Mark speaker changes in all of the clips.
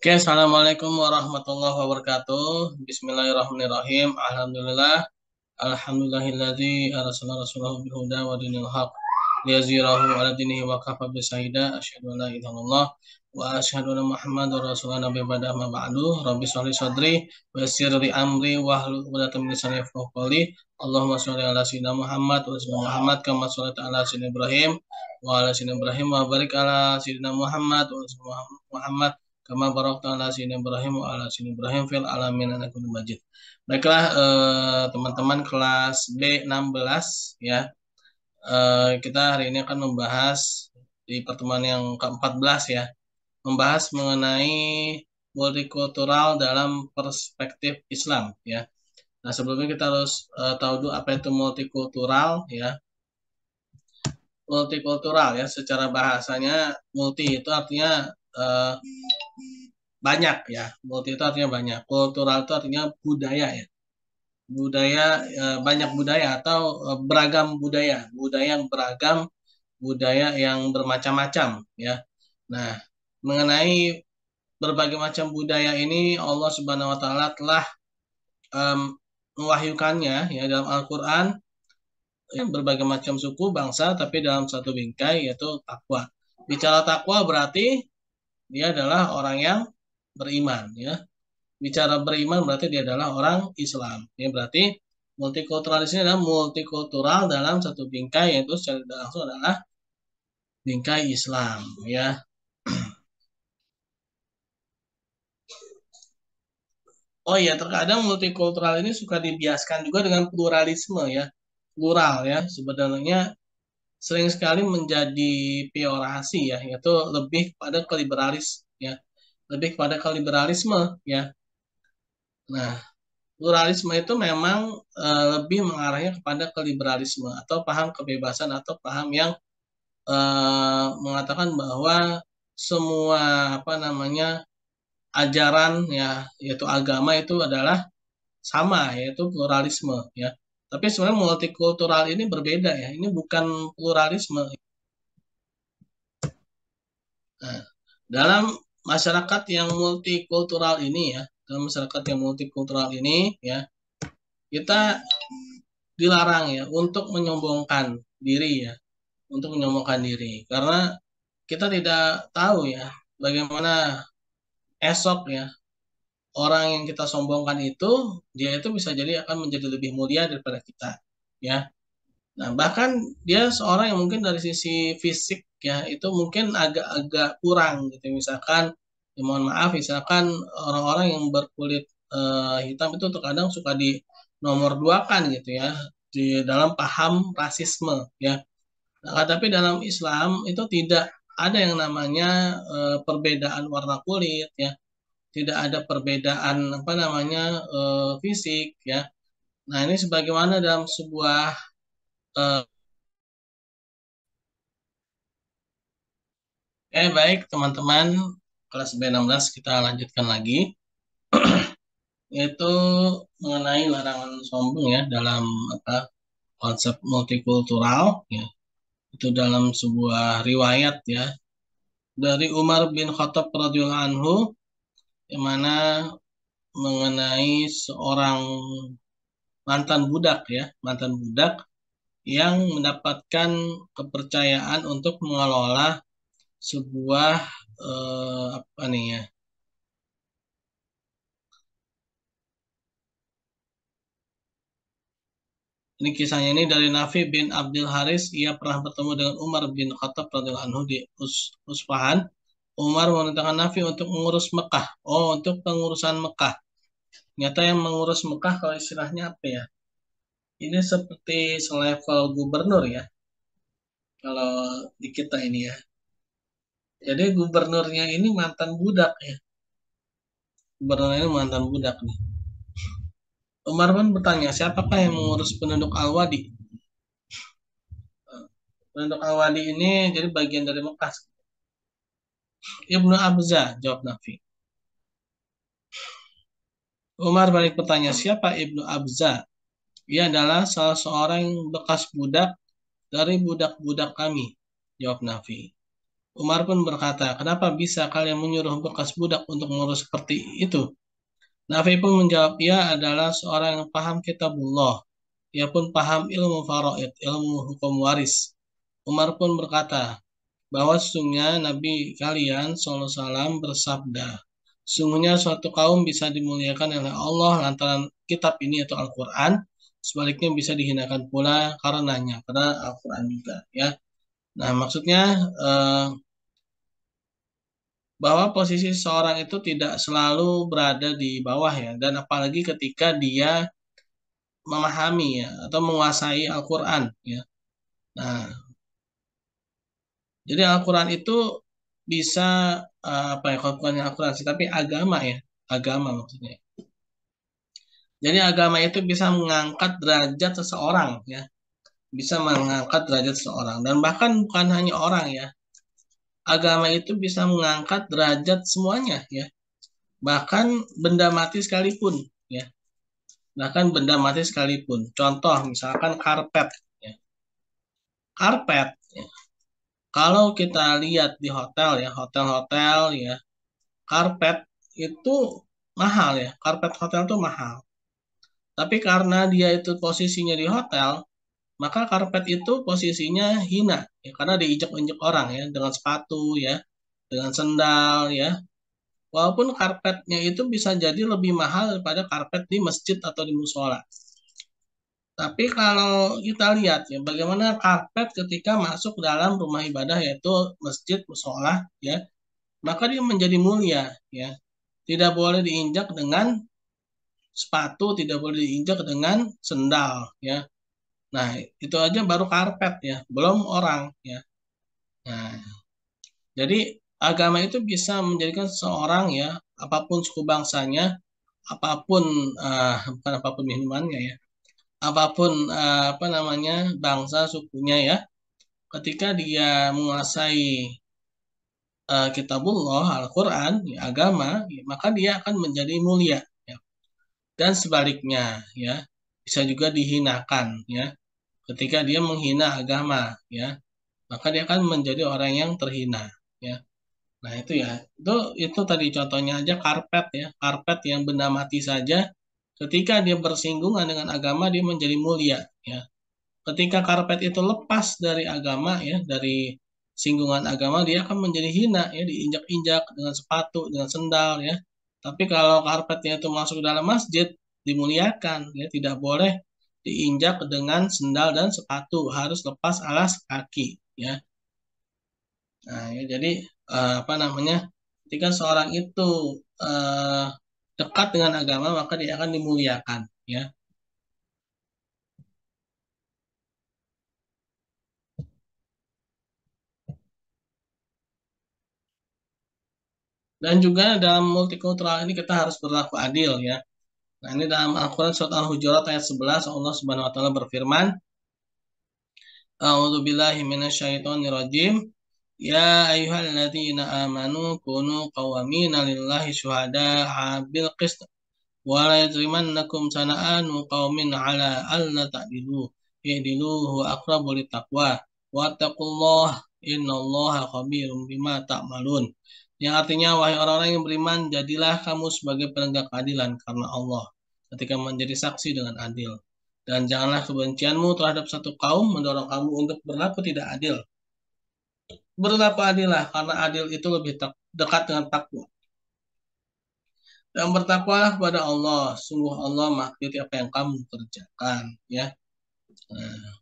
Speaker 1: Oke, assalamualaikum warahmatullahi wabarakatuh. Bismillahirrahmanirrahim. Alhamdulillah. Alhamdulillahilladzi arsala rasulahu bil huda wa dinil haq liyazhirahu 'ala dinihi wa kafa bisyahida asyhadu an la ilaha illallah wa asyhadu anna muhammadar rasulullah nabi ba'da ma ba'du rabbi sholli sadri wa yassir li amri wa hlul 'uqdatam min lisani yafqahu qawli Allahumma sholli ala sayyidina Muhammad wa ala Muhammad kama shallaita ala sayyidina Ibrahim wa ala sayyidina Ibrahim wa barik ala sayyidina Muhammad wa ala Muhammad kama barakta ala sayyidina Ibrahim wa ala sayyidina Ibrahim fil alamin innaka Hamidum Majid. Baiklah, teman-teman kelas B16 ya. Kita hari ini akan membahas di pertemuan yang ke-14 ya, membahas mengenai multikultural dalam perspektif Islam ya. Nah, sebelumnya kita harus tahu dulu apa itu multikultural ya. Multikultural ya, secara bahasanya multi itu artinya banyak ya. Multi itu artinya banyak. Kultural itu artinya budaya ya. Budaya, banyak budaya atau beragam budaya yang beragam, budaya yang bermacam-macam ya. Nah, mengenai berbagai macam budaya ini Allah Subhanahu wa taala telah mewahyukannya ya dalam Al-Qur'an ya, berbagai macam suku bangsa tapi dalam satu bingkai yaitu takwa. Bicara takwa berarti dia adalah orang yang beriman ya. Bicara beriman berarti dia adalah orang Islam. Ya, berarti multikultural di sini adalah multikultural dalam satu bingkai yaitu secara langsung adalah bingkai Islam ya. Oh iya, terkadang multikultural ini suka dibiaskan juga dengan pluralisme ya. Plural ya, sebenarnya sering sekali menjadi peorasi ya, yaitu lebih pada keliberalis ya. Lebih pada keliberalisme ya. Nah, pluralisme itu memang lebih mengarahnya kepada keliberalisme atau paham kebebasan atau paham yang mengatakan bahwa semua apa namanya ajaran ya yaitu agama itu adalah sama yaitu pluralisme ya. Tapi sebenarnya multikultural ini berbeda ya. Ini bukan pluralisme. Nah, dalam masyarakat yang multikultural ini ya, dalam masyarakat yang multikultural ini ya, kita dilarang ya untuk menyombongkan diri ya, untuk menyombongkan diri karena kita tidak tahu ya bagaimana esok ya orang yang kita sombongkan itu dia itu bisa jadi akan menjadi lebih mulia daripada kita ya. Nah, bahkan dia seorang yang mungkin dari sisi fisik ya itu mungkin agak-agak kurang gitu. Misalkan, ya mohon maaf, misalkan orang-orang yang berkulit hitam itu terkadang suka di nomor dua kan gitu ya di dalam paham rasisme ya. Nah, tapi dalam Islam itu tidak ada yang namanya perbedaan warna kulit ya, tidak ada perbedaan apa namanya fisik ya. Nah, ini sebagaimana dalam sebuah eh, baik teman-teman kelas B16 kita lanjutkan lagi yaitu mengenai larangan sombong ya dalam apa konsep multikultural ya. Itu dalam sebuah riwayat ya dari Umar bin Khattab radhiyallahu anhu yang mana mengenai seorang mantan budak yang mendapatkan kepercayaan untuk mengelola sebuah apa nih ya. Ini kisahnya ini dari Nafi bin Abdul Haris. Ia pernah bertemu dengan Umar bin Khattab radhiyallahu anhu di Usfahan. Umar memerintahkan Nafi untuk mengurus Mekah. Oh, untuk pengurusan Mekah. Nyata yang mengurus Mekah kalau istilahnya apa ya? Ini seperti selevel gubernur ya. Kalau di kita ini ya. Jadi gubernurnya ini mantan budak ya. Gubernurnya ini mantan budak nih. Umar pun bertanya, siapakah yang mengurus penduduk Al-Wadi? Penduduk Al-Wadi ini jadi bagian dari Mekah. Ibnu Abza, jawab Nafi. Umar balik bertanya, siapa Ibnu Abza? Ia adalah salah seorang bekas budak dari budak-budak kami, jawab Nafi. Umar pun berkata, kenapa bisa kalian menyuruh bekas budak untuk mengurus seperti itu? Nafi pun menjawab, ia adalah seorang yang paham kitabullah. Ia pun paham ilmu faraid, ilmu hukum waris. Umar pun berkata, bahwa sesungguhnya Nabi kalian SAW bersabda, sesungguhnya suatu kaum bisa dimuliakan oleh Allah lantaran kitab ini atau Al-Quran, sebaliknya bisa dihinakan pula karenanya, karena Al-Quran juga ya. Nah maksudnya bahwa posisi seorang itu tidak selalu berada di bawah ya, dan apalagi ketika dia memahami ya atau menguasai Al-Quran ya. Nah, jadi Al-Quran itu bisa apa ya, kalau bukan Al-Quran sih, tapi agama ya, agama maksudnya. Jadi agama itu bisa mengangkat derajat seseorang ya, bisa mengangkat derajat seseorang dan bahkan bukan hanya orang ya, agama itu bisa mengangkat derajat semuanya ya, bahkan benda mati sekalipun ya, bahkan benda mati sekalipun. Contoh misalkan karpet ya, karpet. Ya. Kalau kita lihat di hotel ya, hotel-hotel ya, karpet itu mahal ya, karpet hotel itu mahal. Tapi karena dia itu posisinya di hotel, maka karpet itu posisinya hina, ya, karena diinjak-injak orang ya, dengan sepatu ya, dengan sendal ya. Walaupun karpetnya itu bisa jadi lebih mahal daripada karpet di masjid atau di musola. Tapi kalau kita lihat ya, bagaimana karpet ketika masuk dalam rumah ibadah yaitu masjid, musola ya, maka dia menjadi mulia ya. Tidak boleh diinjak dengan sepatu, tidak boleh diinjak dengan sendal ya. Nah, itu aja baru karpet ya, belum orang ya. Nah, jadi agama itu bisa menjadikan seseorang ya, apapun suku bangsanya, apapun bukan apapun minumannya ya, apapun apa namanya bangsa sukunya ya, ketika dia menguasai kitabullah, Al-Quran, ya, agama, ya, maka dia akan menjadi mulia ya. Dan sebaliknya ya, bisa juga dihinakan ya, ketika dia menghina agama ya, maka dia akan menjadi orang yang terhina ya. Nah itu ya, itu tadi contohnya aja karpet ya, karpet yang benda mati saja, ketika dia bersinggungan dengan agama dia menjadi mulia ya. Ketika karpet itu lepas dari agama ya, dari singgungan agama, dia akan menjadi hina ya, diinjak-injak dengan sepatu, dengan sendal ya. Tapi kalau karpetnya itu masuk dalam masjid, dimuliakan ya, tidak boleh diinjak dengan sendal dan sepatu, harus lepas alas kaki ya. Nah, ya, jadi apa namanya? Ketika seorang itu eh, dekat dengan agama, maka dia akan dimuliakan, ya. Dan juga dalam multikultural ini kita harus berlaku adil, ya. Nah, ini dalam Al-Quran surat Al-Hujurat ayat 11 Allah Subhanahu Wa Taala berfirman, A'udzu billahi minasyaitonir rajim. Ya ayyuhalladzina amanu kunu qawwamina lillahi syuhada'a bil qist wala yajrimannakum sana'anu qaumin ala alla ta'dilu i'dilu huwa aqrabu littaqwa wattaqullaha innallaha khabirum bima ta'malun. Yang artinya wahai orang-orang yang beriman jadilah kamu sebagai penegak keadilan karena Allah ketika menjadi saksi dengan adil, dan janganlah kebencianmu terhadap satu kaum mendorong kamu untuk berlaku tidak adil. Berlaku adillah karena adil itu lebih dekat dengan takwa. Dan bertakwalah kepada Allah. Sungguh Allah mengikuti apa yang kamu kerjakan. Ya. Nah,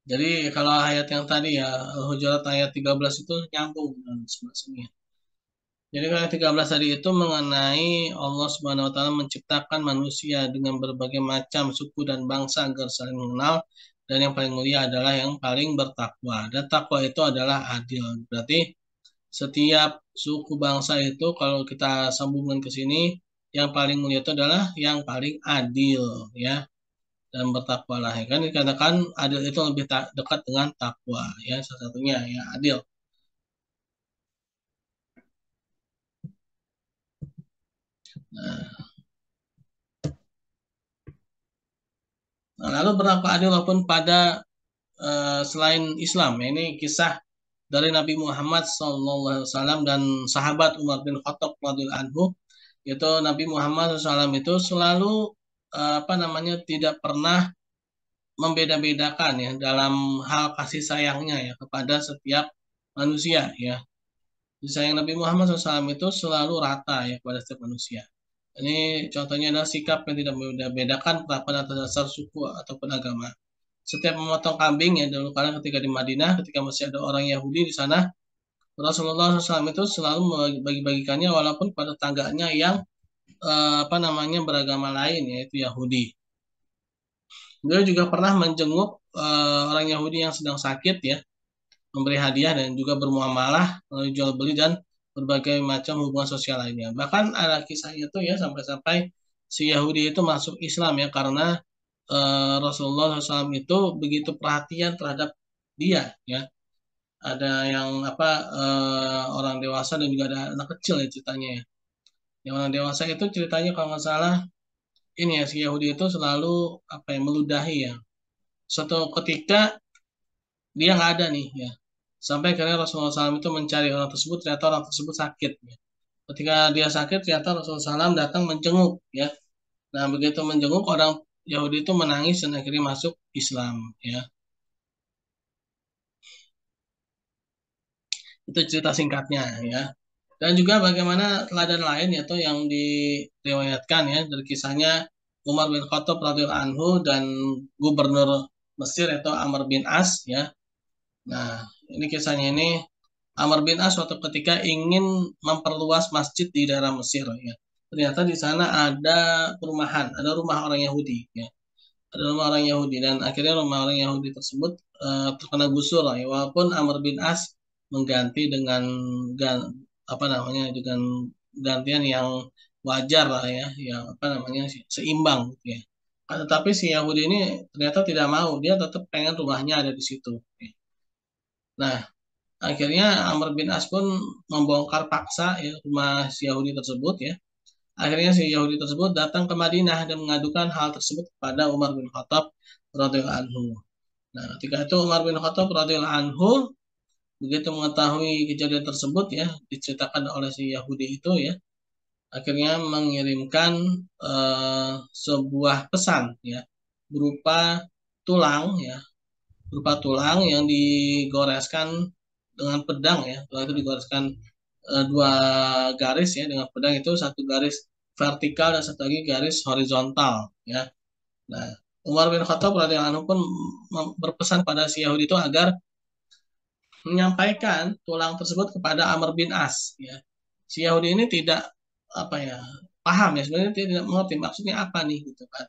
Speaker 1: jadi kalau ayat yang tadi ya, Al-Hujurat ayat 13 itu nyambung dengan sebenarnya. Jadi kalau ayat 13 tadi itu mengenai Allah Subhanahu wa taala menciptakan manusia dengan berbagai macam suku dan bangsa agar saling mengenal, dan yang paling mulia adalah yang paling bertakwa. Dan takwa itu adalah adil. Berarti setiap suku bangsa itu kalau kita sambungkan ke sini, yang paling mulia itu adalah yang paling adil ya, dan bertakwalah ya kan, dikatakan adil itu lebih dekat dengan takwa ya, salah satunya ya adil. Nah, lalu berlaku adil walaupun pada selain Islam ya, ini kisah dari Nabi Muhammad SAW dan sahabat Umar bin Khattab radhiyallahu anhu, itu Nabi Muhammad SAW itu selalu apa namanya tidak pernah membeda-bedakan ya dalam hal kasih sayangnya ya kepada setiap manusia ya. Kasih sayang Nabi Muhammad SAW itu selalu rata ya kepada setiap manusia. Ini contohnya adalah sikap yang tidak membeda-bedakan penerapan atas dasar suku ataupun agama. Setiap memotong kambing ya dulu kala ketika di Madinah, ketika masih ada orang Yahudi di sana, Rasulullah SAW itu selalu membagi-bagikannya walaupun pada tangganya yang apa namanya beragama lain yaitu Yahudi. Beliau juga pernah menjenguk orang Yahudi yang sedang sakit ya, memberi hadiah dan juga bermuamalah, jual beli dan berbagai macam hubungan sosial lainnya. Bahkan ada kisahnya tuh ya sampai-sampai si Yahudi itu masuk Islam ya karena Rasulullah SAW itu begitu perhatian terhadap dia ya. Ada yang apa orang dewasa dan juga ada anak kecil ya ceritanya ya. Yang orang dewasa itu ceritanya kalau nggak salah ini ya si Yahudi itu selalu apa ya meludahi ya. Suatu ketika dia nggak ada nih ya. Sampai akhirnya Rasulullah SAW itu mencari orang tersebut, ternyata orang tersebut sakit. Ya. Ketika dia sakit, ternyata Rasulullah SAW datang menjenguk ya. Nah begitu menjenguk orang Yahudi itu menangis dan akhirnya masuk Islam ya. Itu cerita singkatnya ya. Dan juga bagaimana teladan lain yaitu yang diriwayatkan ya dari kisahnya Umar bin Khattab radhiyallahu anhu dan gubernur Mesir yaitu Amr bin As ya. Nah, ini kisahnya ini Amr bin As suatu ketika ingin memperluas masjid di daerah Mesir ya. Ternyata di sana ada perumahan, ada rumah orang Yahudi ya. Ada rumah orang Yahudi dan akhirnya rumah orang Yahudi tersebut terkena gusur ya. Walaupun Amr bin As mengganti dengan apa namanya dengan gantian yang wajar lah ya, yang apa namanya seimbang gitu ya. Tetapi si Yahudi ini ternyata tidak mau, dia tetap pengen rumahnya ada di situ. Ya. Nah, akhirnya Amr bin As pun membongkar paksa ya rumah si Yahudi tersebut ya. Akhirnya si Yahudi tersebut datang ke Madinah dan mengadukan hal tersebut kepada Umar bin Khattab radhiyallahu anhu. Nah, ketika itu Umar bin Khattab radhiyallahu anhu begitu mengetahui kejadian tersebut ya diceritakan oleh si Yahudi itu ya, akhirnya mengirimkan sebuah pesan ya berupa tulang ya, berupa tulang yang digoreskan dengan pedang ya. Tulang itu digoreskan dua garis ya dengan pedang itu satu garis vertikal dan satu lagi garis horizontal ya. Nah, Umar bin Khattab radhiyallahu anhu pun berpesan pada si Yahudi itu agar menyampaikan tulang tersebut kepada Amr bin As ya. Si Yahudi ini tidak apa ya paham ya sebenarnya tidak mengerti maksudnya apa nih gitu kan.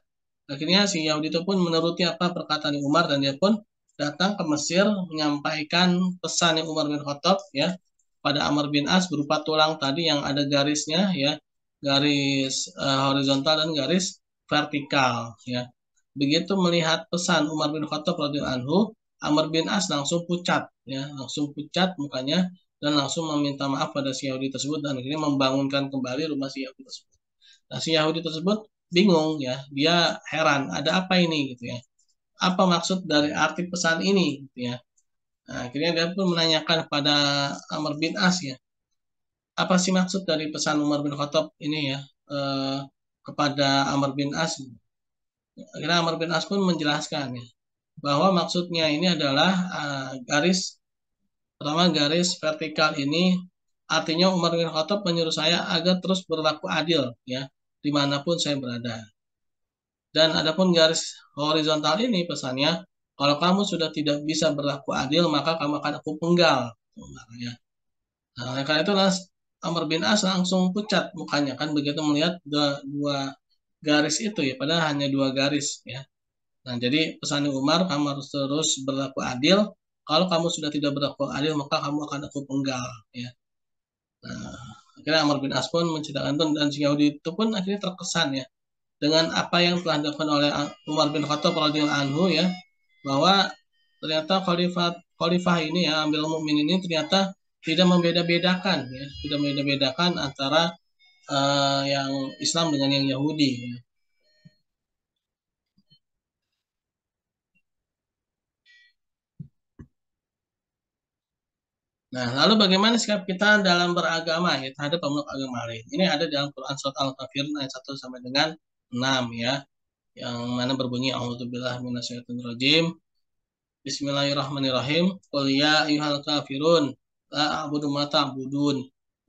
Speaker 1: Akhirnya si Yahudi itu pun menuruti apa perkataan Umar dan dia pun datang ke Mesir menyampaikan pesan yang Umar bin Khattab ya pada Amr bin As berupa tulang tadi yang ada garisnya ya, garis horizontal dan garis vertikal ya. Begitu melihat pesan Umar bin Khattab radhiyallahu anhu, Amr bin As langsung pucat ya, langsung pucat mukanya dan langsung meminta maaf pada si Yahudi tersebut dan akhirnya membangunkan kembali rumah si Yahudi tersebut. Nah, si Yahudi tersebut bingung ya, dia heran, ada apa ini gitu ya. Apa maksud dari arti pesan ini gitu ya. Nah, akhirnya dia pun menanyakan kepada Amr bin As ya, apa sih maksud dari pesan Umar bin Khattab ini ya kepada Amr bin As. Akhirnya Amr bin As pun menjelaskan ya, bahwa maksudnya ini adalah garis pertama garis vertikal ini artinya Umar bin Khattab menyuruh saya agar terus berlaku adil ya dimanapun saya berada. Dan adapun garis horizontal ini pesannya kalau kamu sudah tidak bisa berlaku adil maka kamu akan aku penggal. Ya. Nah, oleh karena itu Amr bin As langsung pucat mukanya kan begitu melihat dua garis itu ya padahal hanya dua garis ya. Nah, jadi pesan Umar, kamu harus terus berlaku adil. Kalau kamu sudah tidak berlaku adil, maka kamu akan aku penggal. Ya. Nah, akhirnya Amr bin As pun menceritakan itu dan si Yahudi itu pun akhirnya terkesan ya dengan apa yang telah dilakukan oleh Umar bin Khattab radhiyallahu anhu ya bahwa ternyata khalifah ini ya Amirul Mukminin ini ternyata tidak membeda-bedakan ya tidak membeda-bedakan antara yang Islam dengan yang Yahudi ya. Nah, lalu bagaimana sikap kita dalam beragama ya terhadap pemeluk agama lain? Ini ada dalam Quran surat Al-Kafirun ayat 1 sampai dengan 6 ya, yang mana berbunyi A'udzubillahi minasyaitonirrajim. Bismillahirrahmanirrahim. Qul ya ayyuhal kafirun la a'budu ma ta'budun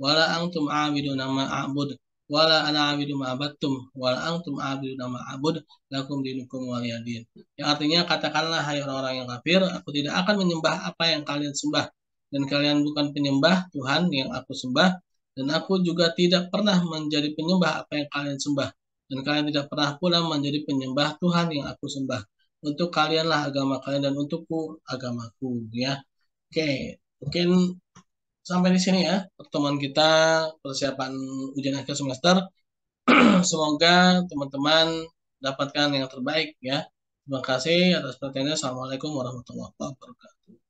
Speaker 1: wa la antum 'abiduna ma a'bud wa la ana 'abidu ma 'abattum wa la antum 'abiduna ma a'bud lakum dinukum waliyadin. Yang artinya katakanlah hai orang-orang yang kafir, aku tidak akan menyembah apa yang kalian sembah dan kalian bukan penyembah Tuhan yang aku sembah dan aku juga tidak pernah menjadi penyembah apa yang kalian sembah dan kalian tidak pernah pula menjadi penyembah Tuhan yang aku sembah. Untuk kalianlah agama kalian dan untukku agamaku ya. Oke, mungkin sampai di sini ya pertemuan kita persiapan ujian akhir semester. Semoga teman-teman dapatkan yang terbaik ya. Terima kasih atas perhatiannya. Assalamualaikum warahmatullahi wabarakatuh.